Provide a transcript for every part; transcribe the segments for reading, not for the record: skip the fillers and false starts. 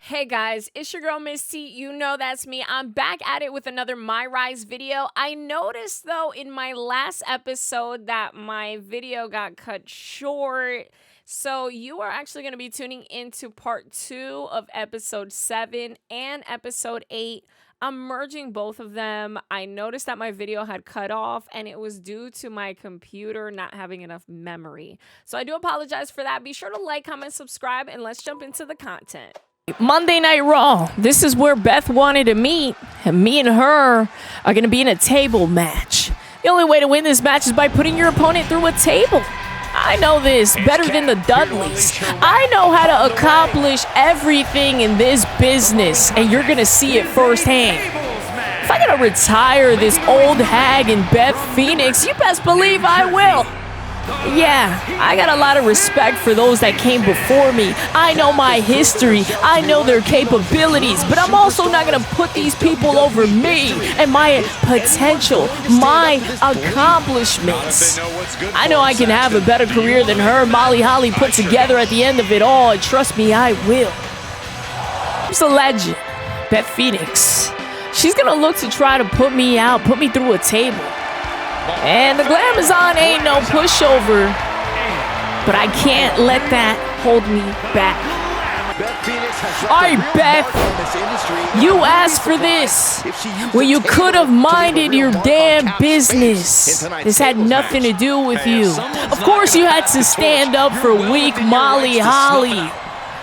Hey guys, it's your girl Miss T. You know that's me. I'm back at it with another MyRISE video. I noticed though in my last episode that my video got cut short. So you are actually going to be tuning into part 2 of episode 7 and episode 8. I'm merging both of them. I noticed that my video had cut off and it was due to my computer not having enough memory. So I do apologize for that. Be sure to like, comment, subscribe, and let's jump into the content. Monday Night Raw. This is where Beth wanted to meet, and me and her are going to be in a table match. The only way to win this match is by putting your opponent through a table. I know this better than the Dudleys. I know how to accomplish everything in this business, and you're going to see it firsthand. If I got to retire this old hag and Beth Phoenix, you best believe I will. Yeah, I got a lot of respect for those that came before me. I know my history, I know their capabilities, but I'm also not going to put these people over me and my potential, my accomplishments. I know I can have a better career than her, Molly Holly, put together at the end of it all, and trust me, I will. She's a legend, Beth Phoenix. She's going to look to try to put me out, put me through a table. And the Glamazon ain't no pushover, but I can't let that hold me back. Alright, Beth, you asked for this. Well, you could have minded your damn business. This had nothing to do with you. Of course, you had to stand up for weak Molly Holly,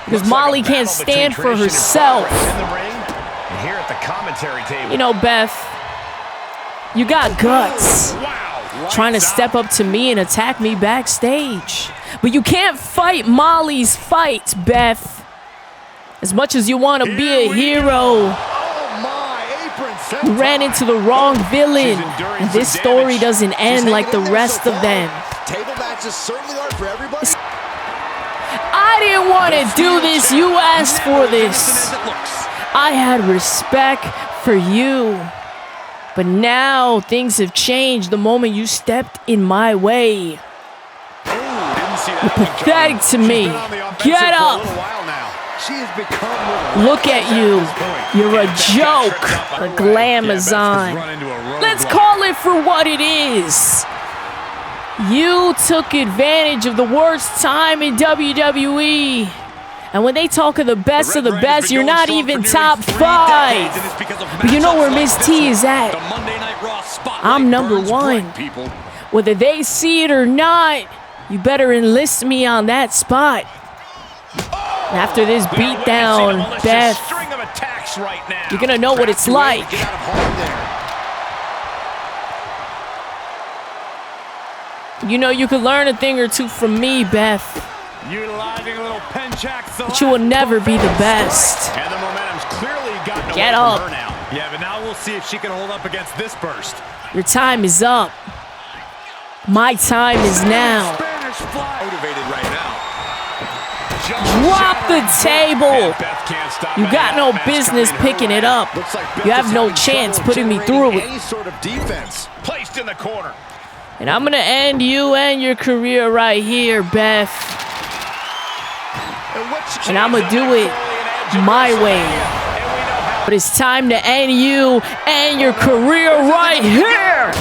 because Molly can't stand for herself. You know, Beth, you got guts, trying to step up to me and attack me backstage. But you can't fight Molly's fight, Beth. As much as you want to be a hero, you ran into the wrong villain. And this story doesn't end like the rest of them. I didn't want to do this. You asked for this. I had respect for you. But now things have changed the moment you stepped in my way. You're pathetic to me. Get up. Look at you. You're a joke. The Glamazon. Let's call it for what it is. You took advantage of the worst time in WWE. And when they talk of the best, you're not even top 5. But you know where Miss T is at. I'm number 1. Whether they see it or not, you better enlist me on that spot. After this beatdown, Beth, you're going to know what it's like. You know you could learn a thing or two from me, Beth. But you will never be the best. And the momentum's clearly gotten Get up. Her now. Yeah, but now we'll see if she can hold up against this burst. Your time is up. My time is now. Motivated right now. Drop the table. You got no business picking it up. You have no chance putting me through it. Any sort of defense placed in the corner. And I'm gonna end you and your career right here, Beth. And I'm gonna do it my way. But it's time to end you and your career right here.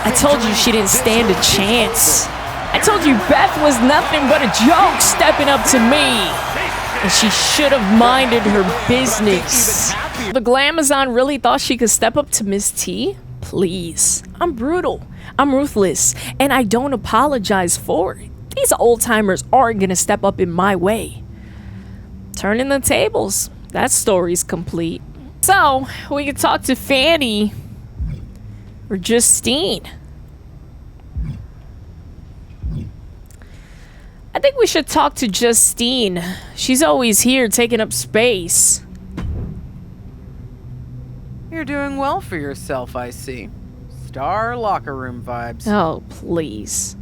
I told you she didn't stand a chance. I told you Beth was nothing but a joke stepping up to me. And she should have minded her business. The Glamazon really thought she could step up to Miss T? Please. I'm brutal. I'm ruthless. And I don't apologize for it. These old-timers aren't going to step up in my way. Turning the tables. That story's complete. So, we can talk to Fanny or Justine. I think we should talk to Justine. She's always here taking up space. You're doing well for yourself, I see. Star locker room vibes. Oh, please.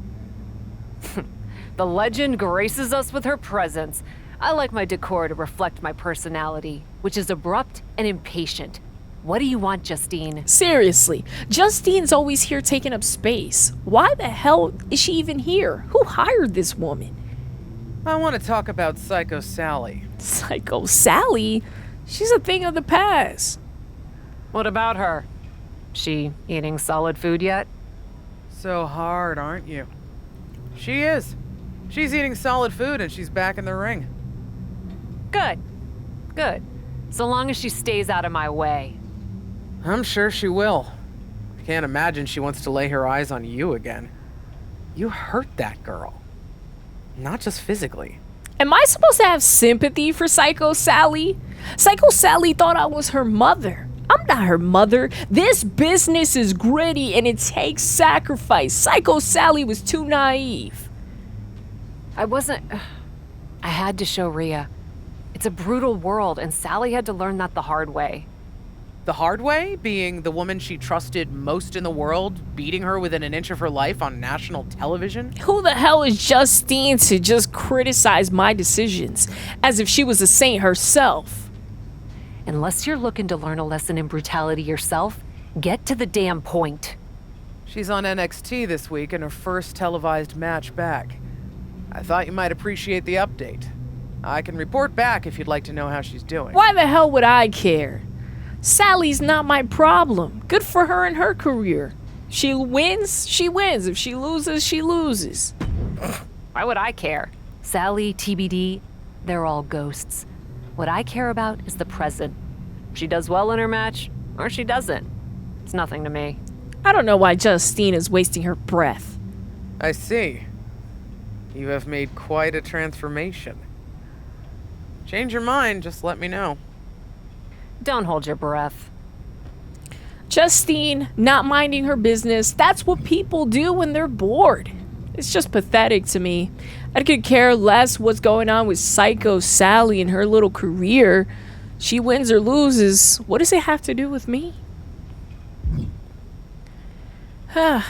The legend graces us with her presence. I like my decor to reflect my personality, which is abrupt and impatient. What do you want, Justine? Seriously, Justine's always here taking up space. Why the hell is she even here? Who hired this woman? I want to talk about Psycho Sally. Psycho Sally? She's a thing of the past. What about her? She eating solid food yet? So hard, aren't you? She is. She's eating solid food and she's back in the ring. Good. Good. So long as she stays out of my way. I'm sure she will. I can't imagine she wants to lay her eyes on you again. You hurt that girl. Not just physically. Am I supposed to have sympathy for Psycho Sally? Psycho Sally thought I was her mother. I'm not her mother. This business is gritty and it takes sacrifice. Psycho Sally was too naive. I had to show Rhea. It's a brutal world, and Sally had to learn that the hard way. The hard way, being the woman she trusted most in the world, beating her within an inch of her life on national television? Who the hell is Justine to just criticize my decisions as if she was a saint herself? Unless you're looking to learn a lesson in brutality yourself, get to the damn point. She's on NXT this week in her first televised match back. I thought you might appreciate the update. I can report back if you'd like to know how she's doing. Why the hell would I care? Sally's not my problem. Good for her and her career. She wins, she wins. If she loses, she loses. Why would I care? Sally, TBD, they're all ghosts. What I care about is the present. She does well in her match, or she doesn't. It's nothing to me. I don't know why Justine is wasting her breath. I see. You have made quite a transformation. Change your mind, just let me know. Don't hold your breath. Justine not minding her business, that's what people do when they're bored. It's just pathetic to me. I could care less what's going on with Psycho Sally and her little career. She wins or loses. What does it have to do with me?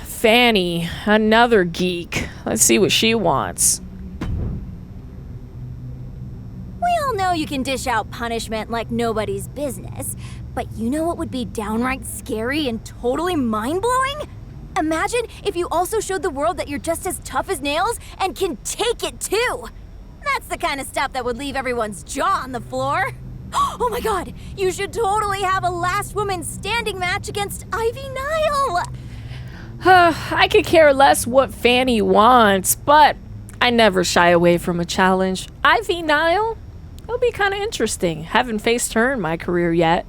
Fanny, another geek. Let's see what she wants. We all know you can dish out punishment like nobody's business, but you know what would be downright scary and totally mind-blowing? Imagine if you also showed the world that you're just as tough as nails and can take it too! That's the kind of stuff that would leave everyone's jaw on the floor. Oh my god, you should totally have a last woman standing match against Ivy Nile! I could care less what Fanny wants, but I never shy away from a challenge. Ivy Nile? It'll be kind of interesting. Haven't faced her in my career yet.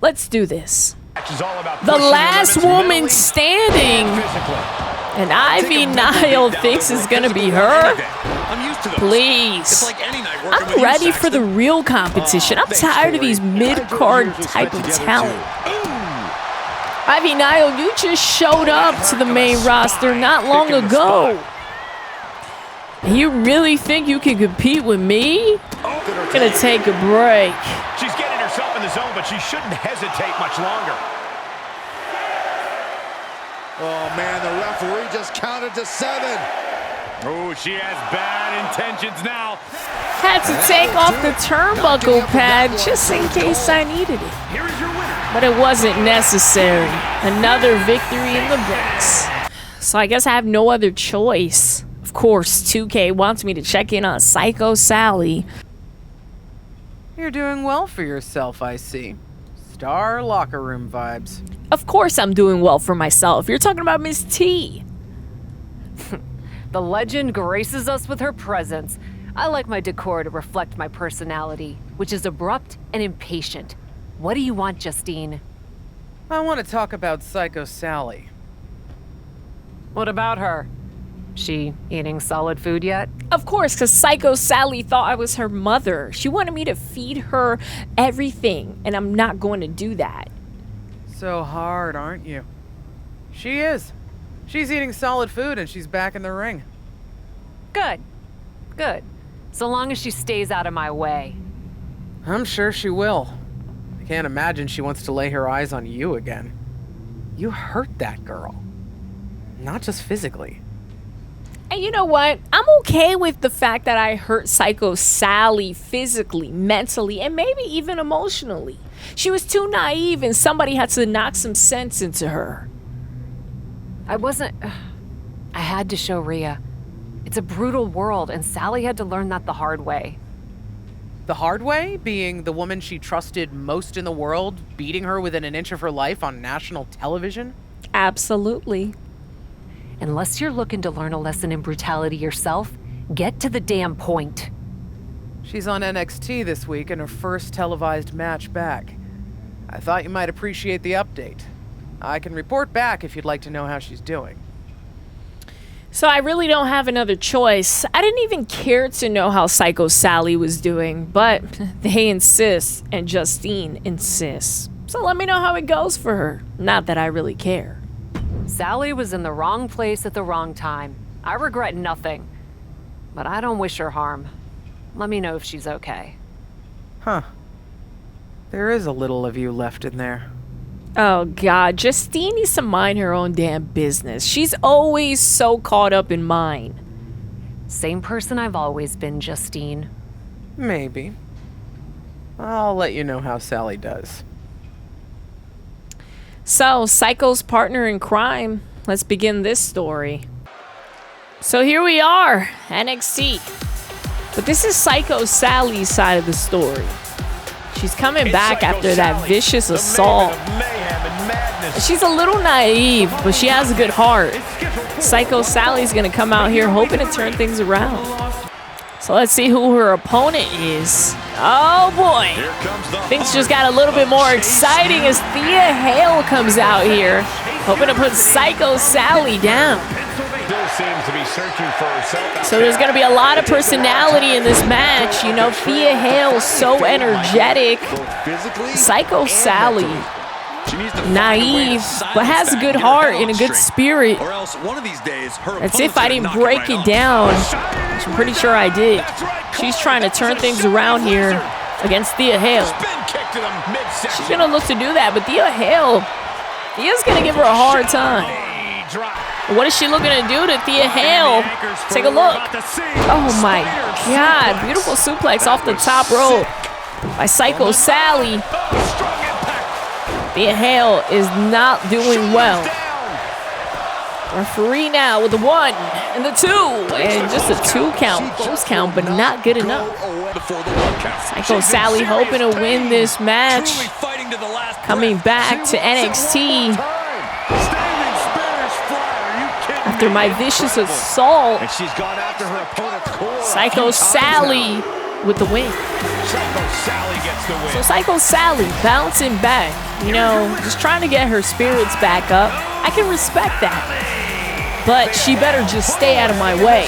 Let's do this. The last woman standing. And Ivy Nile thinks it's gonna be her? Please. I'm ready for the real competition. I'm tired of these mid-card type of talent. Ivy Nile, you just showed up to the main roster not long ago. You really think you can compete with me? Gonna take a break. She's getting herself in the zone, but she shouldn't hesitate much longer. Oh man, the referee just counted to 7. Oh, she has bad intentions now. Had to take off the turnbuckle pad just in case I needed it. Here is your winner. But it wasn't necessary. Another victory in the books. So I guess I have no other choice. Of course, 2K wants me to check in on Psycho Sally. You're doing well for yourself, I see. Star locker room vibes. Of course I'm doing well for myself. You're talking about Miss T. The legend graces us with her presence. I like my decor to reflect my personality, which is abrupt and impatient. What do you want, Justine? I want to talk about Psycho Sally. What about her? She eating solid food yet? Of course, because Psycho Sally thought I was her mother. She wanted me to feed her everything, and I'm not going to do that. So hard, aren't you? She is. She's eating solid food and she's back in the ring. Good. Good. So long as she stays out of my way. I'm sure she will. I can't imagine she wants to lay her eyes on you again. You hurt that girl. Not just physically. And you know what? I'm okay with the fact that I hurt Psycho Sally physically, mentally, and maybe even emotionally. She was too naive and somebody had to knock some sense into her. I had to show Rhea. It's a brutal world, and Sally had to learn that the hard way. The hard way, being the woman she trusted most in the world, beating her within an inch of her life on national television? Absolutely. Unless you're looking to learn a lesson in brutality yourself, get to the damn point. She's on NXT this week in her first televised match back. I thought you might appreciate the update. I can report back if you'd like to know how she's doing. So I really don't have another choice. I didn't even care to know how Psycho Sally was doing, but they insist, and Justine insists. So let me know how it goes for her. Not that I really care. Sally was in the wrong place at the wrong time. I regret nothing, but I don't wish her harm. Let me know if she's okay. Huh. There is a little of you left in there. Oh God, Justine needs to mind her own damn business. She's always so caught up in mine. Same person I've always been, Justine. Maybe. I'll let you know how Sally does. So, Psycho's partner in crime. Let's begin this story. So here we are, NXT. But this is Psycho Sally's side of the story. She's coming back after that vicious assault. She's a little naive, but she has a good heart. Psycho Sally's gonna come out here hoping to turn things around. So let's see who her opponent is. Oh boy. Things just got a little bit more exciting as Thea Hale comes out here, hoping to put Psycho Sally down. So there's going to be a lot of personality in this match. You know, Thea Hale's so energetic. Psycho Sally, naive, but has a good heart and a good spirit. That's if I didn't break it down, which I'm pretty sure I did. She's trying to turn things around here against Thea Hale. She's going to look to do that, but Thea's going to give her a hard time. What is she looking to do to Thea Hale? Take a look. Oh my God. Beautiful suplex off the top rope by Psycho Sally. Thea Hale is not doing well. Referee now with the 1 and the 2. And just a 2 count. Close count, but not good enough. Psycho Sally hoping to win this match. Coming back to NXT. After my vicious assault, Psycho Sally with the win. So Psycho Sally bouncing back, you know, just trying to get her spirits back up. I can respect that, but she better just stay out of my way.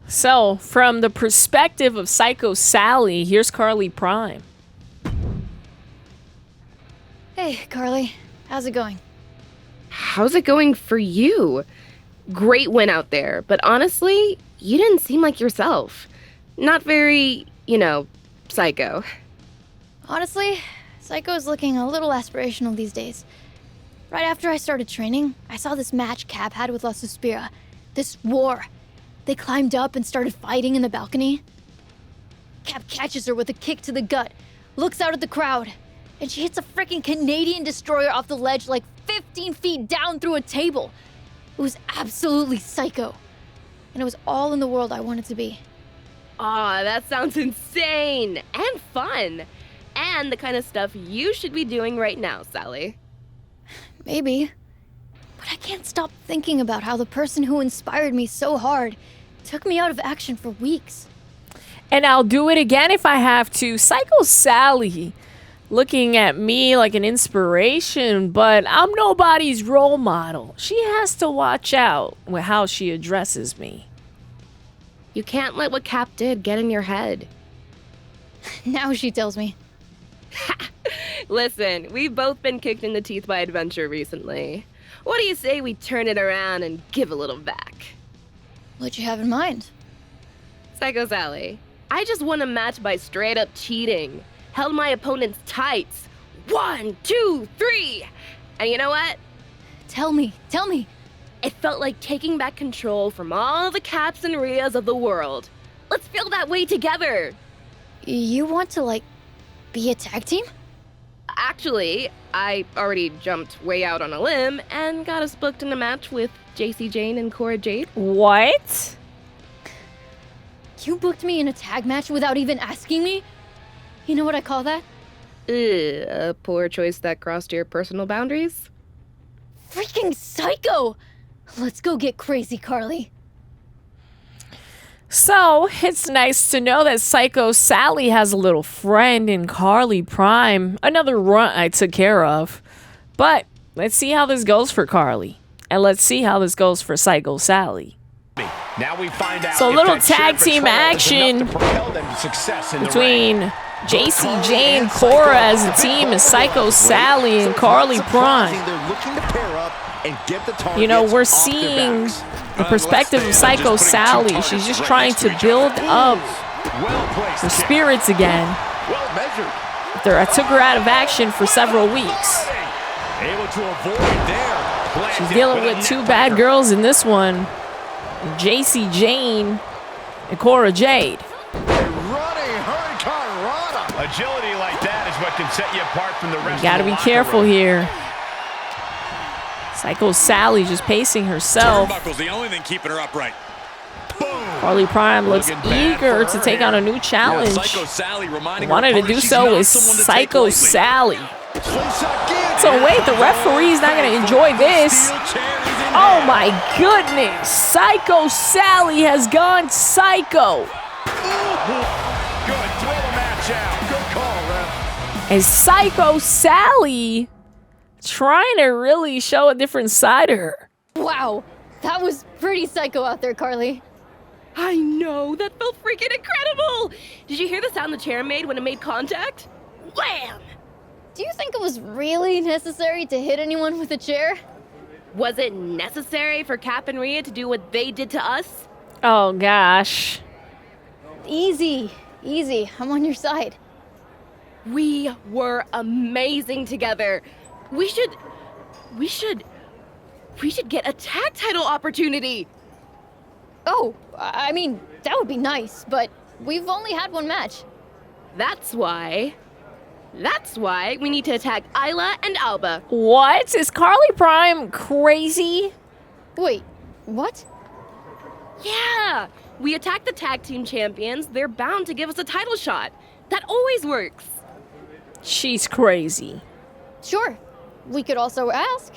So from the perspective of Psycho Sally, here's Carly Prime. Hey, Carly. How's it going? How's it going for you? Great win out there, but honestly, you didn't seem like yourself. Not very, psycho. Honestly, Psycho's looking a little aspirational these days. Right after I started training, I saw this match Cap had with La Suspira. This war. They climbed up and started fighting in the balcony. Cap catches her with a kick to the gut, looks out at the crowd, and she hits a freaking Canadian destroyer off the ledge like 15 feet down through a table. It was absolutely psycho. And it was all in the world I wanted to be. Aw, that sounds insane and fun. And the kind of stuff you should be doing right now, Sally. Maybe. But I can't stop thinking about how the person who inspired me so hard took me out of action for weeks. And I'll do it again if I have to. Psycho Sally looking at me like an inspiration, but I'm nobody's role model. She has to watch out with how she addresses me. You can't let what Cap did get in your head. Now she tells me. Listen, we've both been kicked in the teeth by adventure recently. What do you say we turn it around and give a little back? What'd you have in mind? Psycho Sally, I just won a match by straight up cheating. Held my opponent's tights. 1, 2, 3. And you know what? Tell me. It felt like taking back control from all the Caps and Rias of the world. Let's feel that way together. You want to, be a tag team? Actually, I already jumped way out on a limb and got us booked in a match with JC Jane and Cora Jade. What? You booked me in a tag match without even asking me? You know what I call that? A poor choice that crossed your personal boundaries? Freaking psycho! Let's go get crazy, Carly. So, it's nice to know that Psycho Sally has a little friend in Carly Prime. Another runt I took care of. But, let's see how this goes for Carly. And let's see how this goes for Psycho Sally. Now we find out So, a if little that shared tag team betrayal is action enough to propel them to success in the between ring. JC Jane, Cora as a team, and Psycho Sally and Carly Prime. They're looking to pair up and get the You know, we're targets off their seeing backs. the perspective of Psycho Sally. She's just trying to build up her spirits again. Well measured. I took her out of action for several weeks. Able to avoid there. She's dealing with two bad girls in this one. JC Jane and Cora Jade. Running Hurricane Rana. Agility like that is what can set you apart from the rest You gotta of the be locker careful room. here. Psycho Sally just pacing herself. Turnbuckle's the only thing keeping her upright. Boom. Carly Prime looks Looking bad eager for to her take here. on a new challenge. Psycho Sally reminding her Wanted to opponent do she's so not with someone to take Psycho lightly. Sally. Slingshot kick. So wait, the referee's not gonna enjoy this. Steel chair is in Oh hand. my goodness! Psycho Sally has gone psycho. Good. Throw the match out. Good call, ref. And Psycho Sally trying to really show a different side of her. Wow, that was pretty psycho out there, Carly. I know, that felt freaking incredible! Did you hear the sound the chair made when it made contact? Wham! Do you think it was really necessary to hit anyone with a chair? Was it necessary for Cap and Rhea to do what they did to us? Oh gosh. Easy, easy. I'm on your side. We were amazing together. We should get a tag title opportunity. Oh, I mean, that would be nice, but we've only had one match. That's why we need to attack Isla and Alba. What? Is Carly Prime crazy? Wait, what? Yeah, we attack the tag team champions. They're bound to give us a title shot. That always works. She's crazy. Sure. We could also ask.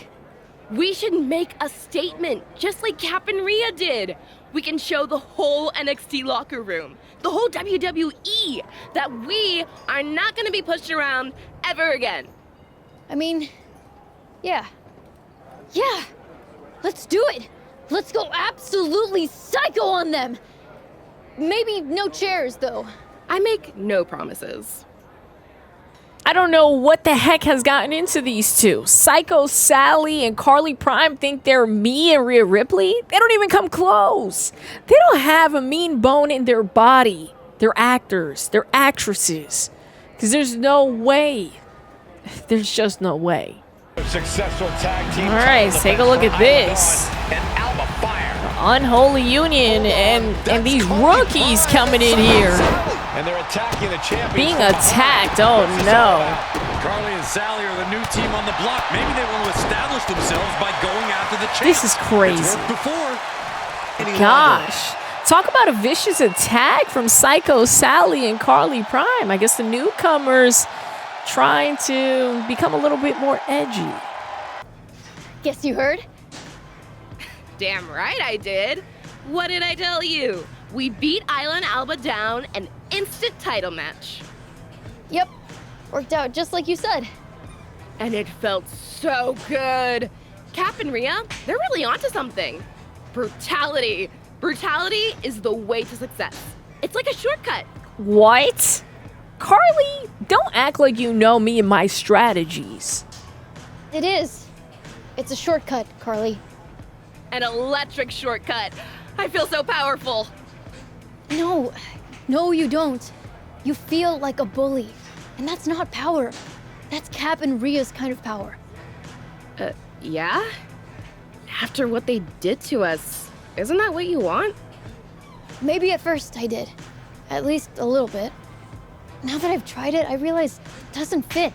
We should make a statement, just like Cap and Rhea did. We can show the whole NXT locker room, the whole WWE, that we are not going to be pushed around ever again. I mean, yeah. Yeah. Let's do it. Let's go absolutely psycho on them. Maybe no chairs, though. I make no promises. I don't know what the heck has gotten into these two. Psycho Sally and Carly Prime think they're me and Rhea Ripley. They don't even come close. They don't have a mean bone in their body. They're actors. They're actresses. Because there's no way. There's just no way. Successful tag team. All right, let's take a look at this. And Alba Fire. Unholy Union and these rookies coming in here. And they're attacking the champions. Being attacked. Oh no. Carly and Sally are the new team on the block. Maybe they want to establish themselves by going after the champ. This is crazy. It's worked before. Gosh. Talk about a vicious attack from Psycho Sally and Carly Prime. I guess the newcomers trying to become a little bit more edgy. Guess you heard? Damn right I did. What did I tell you? We beat Isla and Alba down, an instant title match. Yep. Worked out just like you said. And it felt so good. Cap and Rhea, they're really onto something. Brutality. Brutality is the way to success. It's like a shortcut. What? Carly, don't act like you know me and my strategies. It is. It's a shortcut, Carly. An electric shortcut. I feel so powerful. No, you don't. You feel like a bully. And that's not power. That's Cap and Rhea's kind of power. Yeah? After what they did to us, isn't that what you want? Maybe at first I did. At least a little bit. Now that I've tried it, I realize it doesn't fit.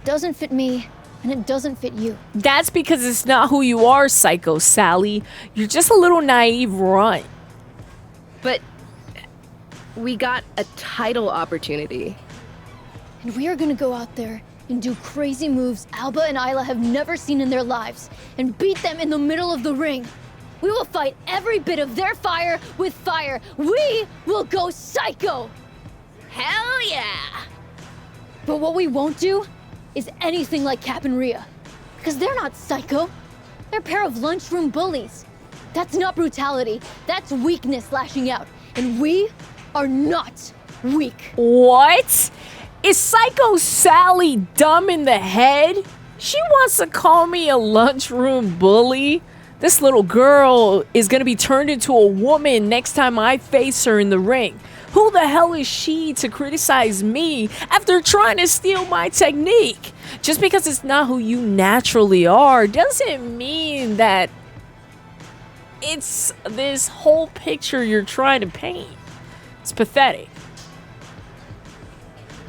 doesn't fit me, and it doesn't fit you. That's because it's not who you are, Psycho Sally. You're just a little naive runt. But we got a title opportunity. And we are gonna go out there and do crazy moves Alba and Isla have never seen in their lives, and beat them in the middle of the ring. We will fight every bit of their fire with fire. We will go psycho! Hell yeah! But what we won't do is anything like Cap and Rhea. Because they're not psycho. They're a pair of lunchroom bullies. That's not brutality. That's weakness lashing out. And we are not weak. What? Is Psycho Sally dumb in the head? She wants to call me a lunchroom bully? This little girl is gonna be turned into a woman next time I face her in the ring. Who the hell is she to criticize me after trying to steal my technique? Just because it's not who you naturally are doesn't mean that it's this whole picture you're trying to paint. It's pathetic.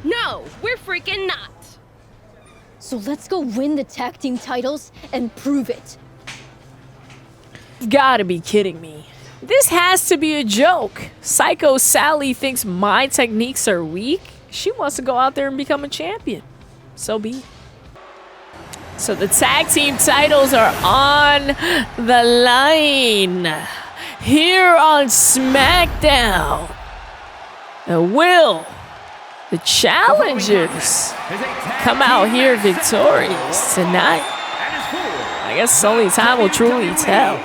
No, we're freaking not. So let's go win the tag team titles and prove it. You've gotta be kidding me. This has to be a joke. Psycho Sally thinks my techniques are weak. She wants to go out there and become a champion. So be it. So the tag team titles are on the line here on SmackDown. And will the challengers come out here victorious tonight? I guess only time will truly tell.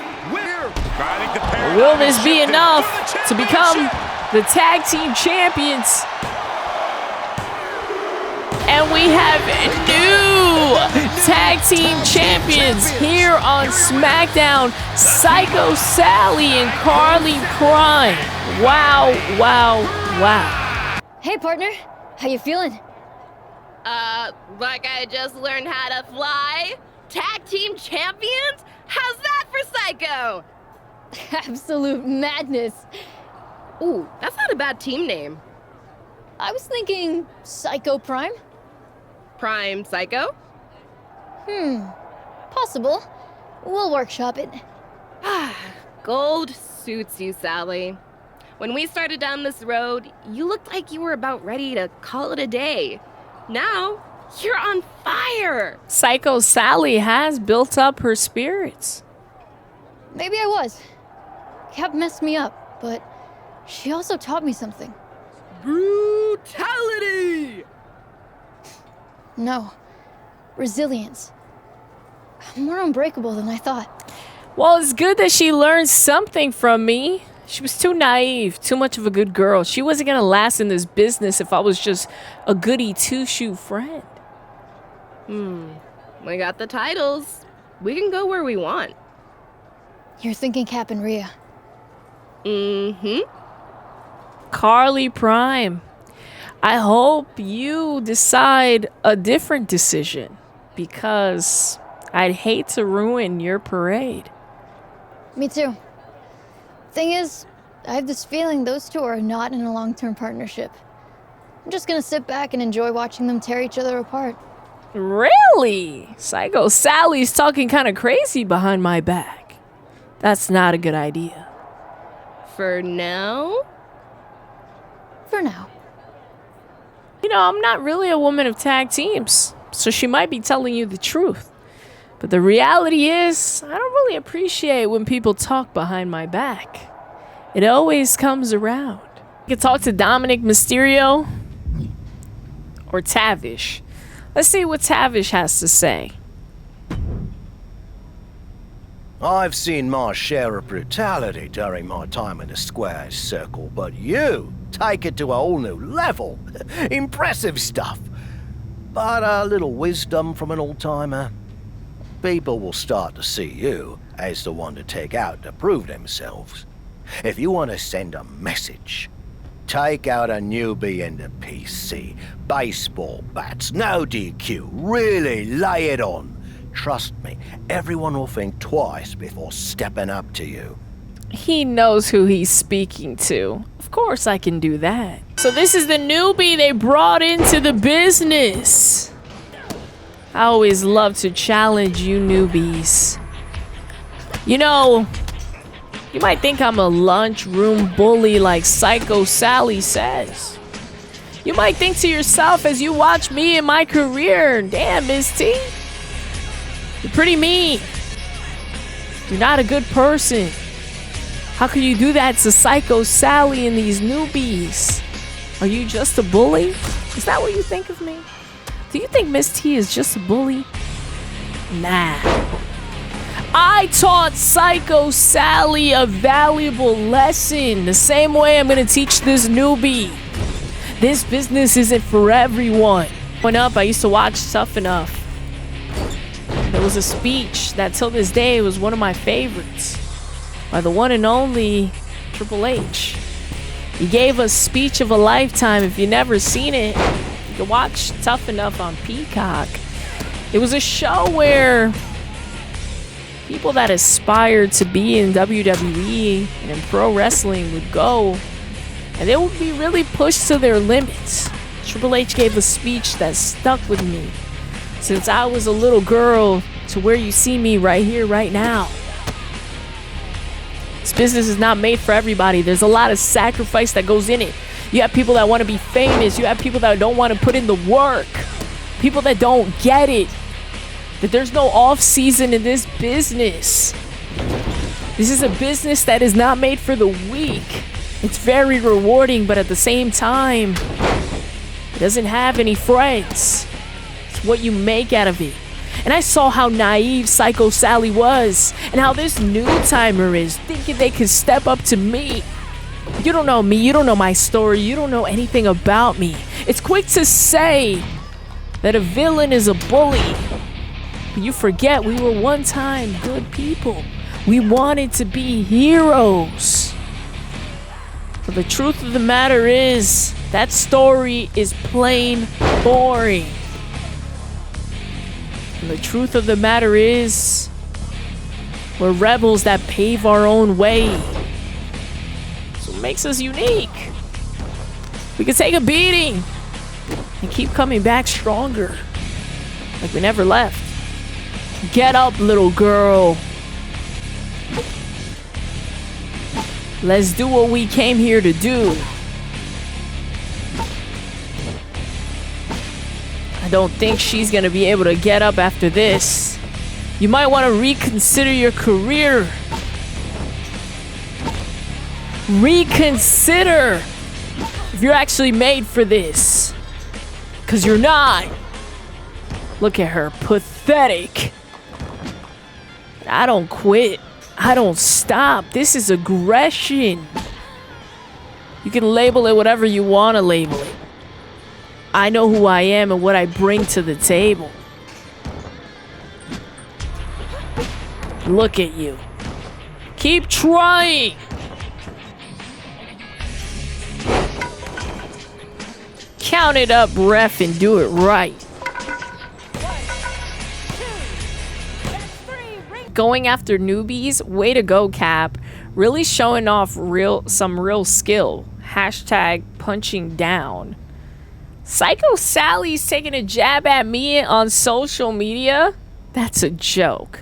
Will this be enough to become the tag team champions? And we have new tag team champions here on SmackDown. Psycho Sally and Carly Prime. Wow, wow, wow. Hey partner, how you feeling? Like I just learned how to fly? Tag team champions? How's that for Psycho? Absolute madness. Ooh, that's not a bad team name. I was thinking Psycho Prime. Prime Psycho? Possible. We'll workshop it. Gold suits you, Sally. When we started down this road, you looked like you were about ready to call it a day. Now, you're on fire! Psycho Sally has built up her spirits. Maybe I was. Cap messed me up, but she also taught me something. Brutality! No. Resilience. I'm more unbreakable than I thought. Well, it's good that she learned something from me. She was too naive, too much of a good girl. She wasn't gonna last in this business if I was just a goody two-shoe friend. We got the titles. We can go where we want. You're thinking Cap and Rhea. Carly Prime, I hope you decide a different decision because I'd hate to ruin your parade. Me too. Thing is, I have this feeling those two are not in a long-term partnership. I'm just gonna sit back and enjoy watching them tear each other apart. Really? Psycho Sally's talking kind of crazy behind my back. That's not a good idea. For now? For now. You know, I'm not really a woman of tag teams, so she might be telling you the truth. But the reality is, I don't really appreciate when people talk behind my back. It always comes around. You can talk to Dominic Mysterio or Tavish. Let's see what Tavish has to say. I've seen my share of brutality during my time in the squares circle, but you take it to a whole new level. Impressive stuff. But a little wisdom from an old-timer. People will start to see you as the one to take out to prove themselves. If you want to send a message, take out a newbie in the PC. Baseball bats, no DQ, really lay it on. Trust me, everyone will think twice before stepping up to you. He knows who he's speaking to. Of course I can do that. So this is the newbie they brought into the business. I always love to challenge you newbies. You know, you might think I'm a lunchroom bully like Psycho Sally says. You might think to yourself as you watch me and my career, damn, Miss T, you're pretty mean. You're not a good person. How could you do that to Psycho Sally and these newbies? Are you just a bully? Is that what you think of me? Do you think Miss T is just a bully? Nah. I taught Psycho Sally a valuable lesson. The same way I'm gonna teach this newbie. This business isn't for everyone. Growing up, I used to watch Tough Enough. There was a speech that till this day was one of my favorites by the one and only Triple H. He gave a speech of a lifetime. If you've never seen it, you can watch Tough Enough on Peacock. It was a show where people that aspired to be in WWE and in pro wrestling would go, and they would be really pushed to their limits. Triple H gave a speech that stuck with me since I was a little girl to where you see me right here, right now. This business is not made for everybody. There's a lot of sacrifice that goes in it. You have people that want to be famous. You have people that don't want to put in the work. People that don't get it. That there's no off season in this business. This is a business that is not made for the weak. It's very rewarding, but at the same time, it doesn't have any friends. It's what you make out of it. And I saw how naive Psycho Sally was and how this new timer is, thinking they could step up to me. You don't know me. You don't know my story. You don't know anything about me. It's quick to say that a villain is a bully. But you forget we were one time good people. We wanted to be heroes. But the truth of the matter is, that story is plain boring. And the truth of the matter is, we're rebels that pave our own way. So it makes us unique. We can take a beating and keep coming back stronger, like we never left. Get up, little girl. Let's do what we came here to do. I don't think she's gonna be able to get up after this. You might want to reconsider your career. Reconsider if you're actually made for this. 'Cause you're not. Look at her, pathetic. I don't quit. I don't stop. This is aggression. You can label it whatever you want to label it. I know who I am and what I bring to the table. Look at you. Keep trying. Count it up, ref, and do it right. Going after newbies, way to go, Cap. Really showing off some real skill. Hashtag punching down. Psycho Sally's taking a jab at me on social media? That's a joke.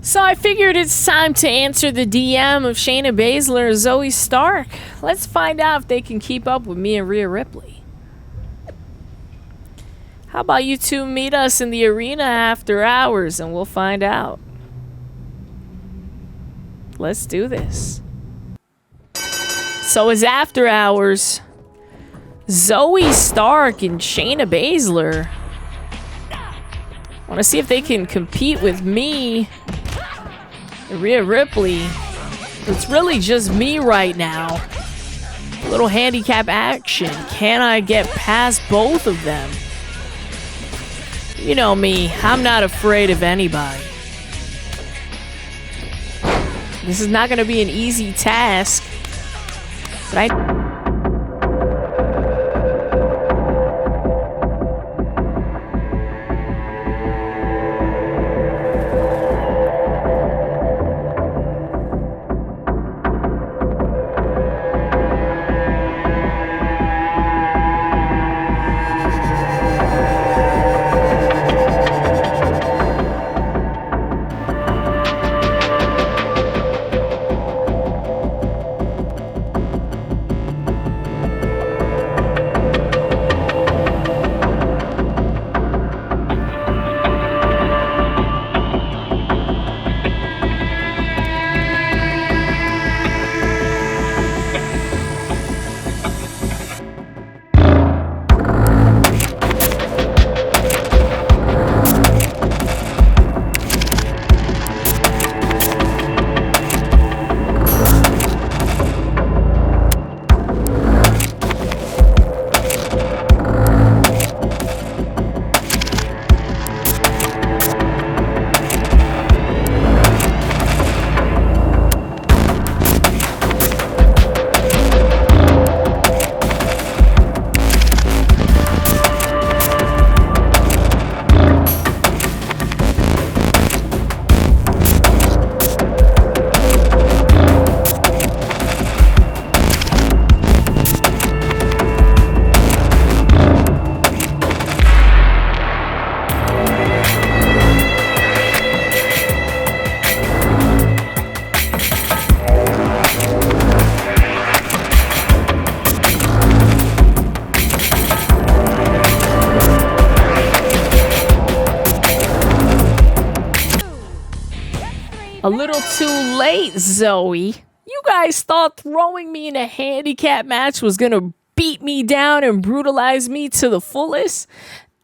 So I figured it's time to answer the DM of Shayna Baszler and Zoe Stark. Let's find out if they can keep up with me and Rhea Ripley. How about you two meet us in the arena after hours and we'll find out. Let's do this. So it's after hours. Zoe Stark and Shayna Baszler. Want to see if they can compete with me and Rhea Ripley. It's really just me right now. A little handicap action. Can I get past both of them? You know me. I'm not afraid of anybody. This is not going to be an easy task. But I... little too late, Zoe. You guys thought throwing me in a handicap match was gonna beat me down and brutalize me to the fullest?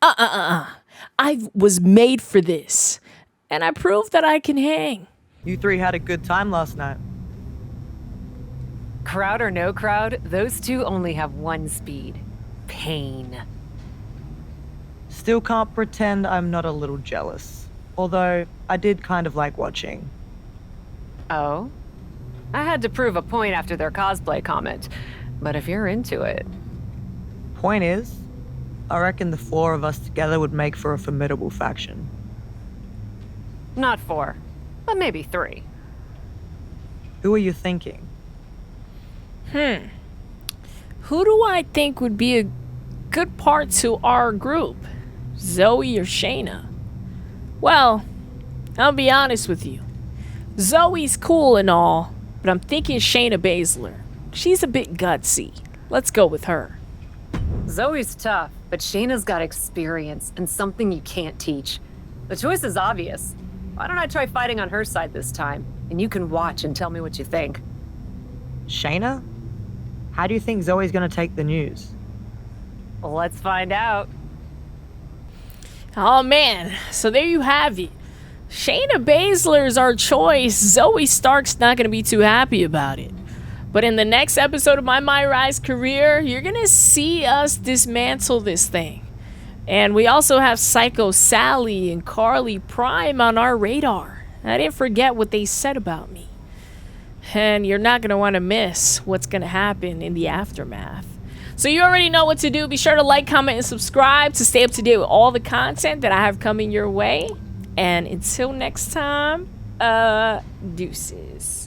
I was made for this. And I proved that I can hang. You three had a good time last night. Crowd or no crowd, those two only have one speed. Pain. Still can't pretend I'm not a little jealous. Although, I did kind of like watching. Oh? I had to prove a point after their cosplay comment. But if you're into it... Point is, I reckon the four of us together would make for a formidable faction. Not 4, but maybe 3. Who are you thinking? Who do I think would be a good part to our group? Zoe or Shayna? Well, I'll be honest with you. Zoe's cool and all, but I'm thinking Shayna Baszler. She's a bit gutsy. Let's go with her. Zoe's tough, but Shayna's got experience and something you can't teach. The choice is obvious. Why don't I try fighting on her side this time? And you can watch and tell me what you think. Shayna? How do you think Zoe's gonna take the news? Well, let's find out. Oh man, so there you have it. Shayna Baszler's our choice. Zoe Stark's not gonna be too happy about it. But in the next episode of my MyRISE career, you're gonna see us dismantle this thing. And we also have Psycho Sally and Carly Prime on our radar. I didn't forget what they said about me. And you're not gonna wanna miss what's gonna happen in the aftermath. So you already know what to do. Be sure to like, comment, and subscribe to stay up to date with all the content that I have coming your way. And until next time, deuces.